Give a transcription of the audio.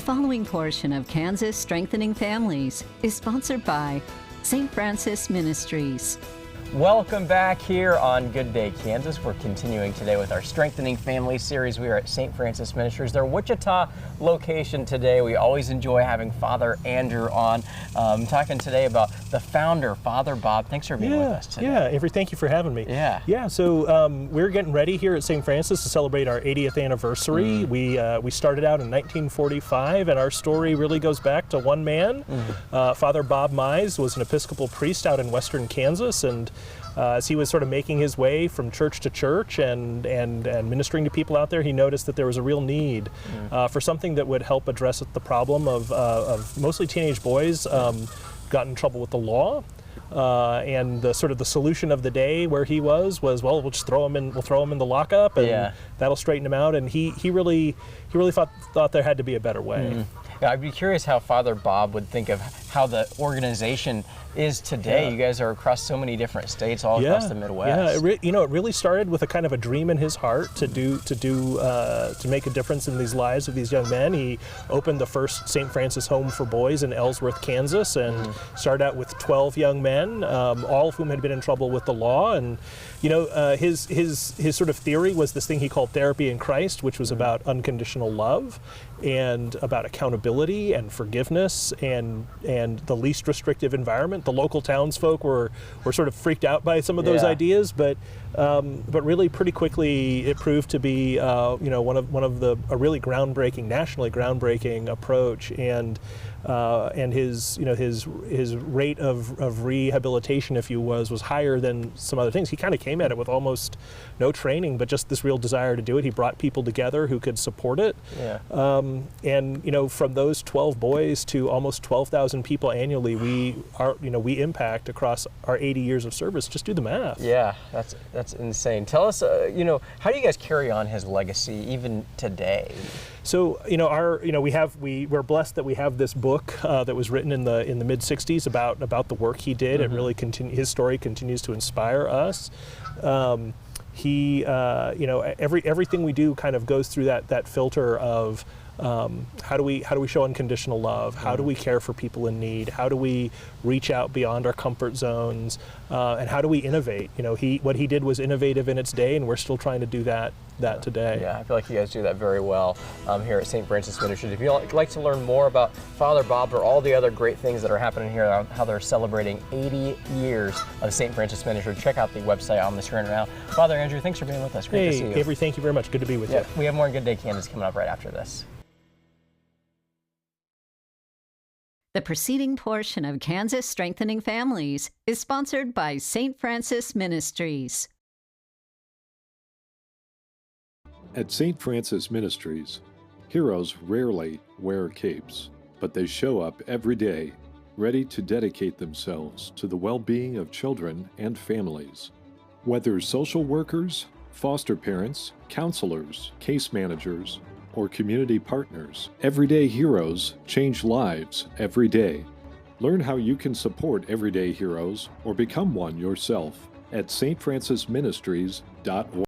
following portion of Kansas Strengthening Families is sponsored by St. Francis Ministries. Welcome back here on Good Day Kansas. We're continuing today with our Strengthening Families series. We are at St. Francis Ministries, their Wichita location today. We always enjoy having Father Andrew on. Talking today about the founder, Father Bob. Thanks for being with us today. Yeah, Avery, thank you for having me. So we're getting ready here at St. Francis to celebrate our 80th anniversary. We started out in 1945, and our story really goes back to one man. Father Bob Mize was an Episcopal priest out in western Kansas, and as he was sort of making his way from church to church and ministering to people out there, he noticed that there was a real need for something that would help address the problem of mostly teenage boys got in trouble with the law. And the sort of the solution of the day where he was well, we'll throw him in the lockup, and that'll straighten him out. And he really thought there had to be a better way. Yeah, I'd be curious how Father Bob would think of how the organization is today. You guys are across so many different states, all across the Midwest. Yeah, it really started with a kind of a dream in his heart to make a difference in these lives of these young men. He opened the first St. Francis Home for Boys in Ellsworth, Kansas, and started out with 12 young men, all of whom had been in trouble with the law. And his sort of theory was this thing he called therapy in Christ, which was about unconditional love and about accountability and forgiveness and the least restrictive environment. The local townsfolk were sort of freaked out by some of those ideas, but really pretty quickly it proved to be a really nationally groundbreaking approach. And his rate of rehabilitation, if you was higher than some other things. He kind of came at it with almost no training, but just this real desire to do it. He brought people together who could support it. From those 12 boys to almost 12,000 people annually, we impact across our 80 years of service. Just do the math. Yeah, that's insane. Tell us, how do you guys carry on his legacy even today? So, we're blessed that we have this book that was written in the mid '60s about the work he did. It really his story continues to inspire us. Everything we do kind of goes through that filter of how do we show unconditional love? How do we care for people in need? How do we reach out beyond our comfort zones? And how do we innovate? What he did was innovative in its day, and we're still trying to do that today. Yeah, I feel like you guys do that very well here at St. Francis Ministries. If you'd like to learn more about Father Bob or all the other great things that are happening here, how they're celebrating 80 years of St. Francis Ministries, check out the website on the screen right now. Father Andrew, thanks for being with us. Great to see you. Avery, thank you very much. Good to be with you. We have more Good Day Kansas coming up right after this. The preceding portion of Kansas Strengthening Families is sponsored by St. Francis Ministries. At St. Francis Ministries, heroes rarely wear capes, but they show up every day, ready to dedicate themselves to the well-being of children and families. Whether social workers, foster parents, counselors, case managers, or community partners, everyday heroes change lives every day. Learn how you can support everyday heroes or become one yourself at stfrancisministries.org.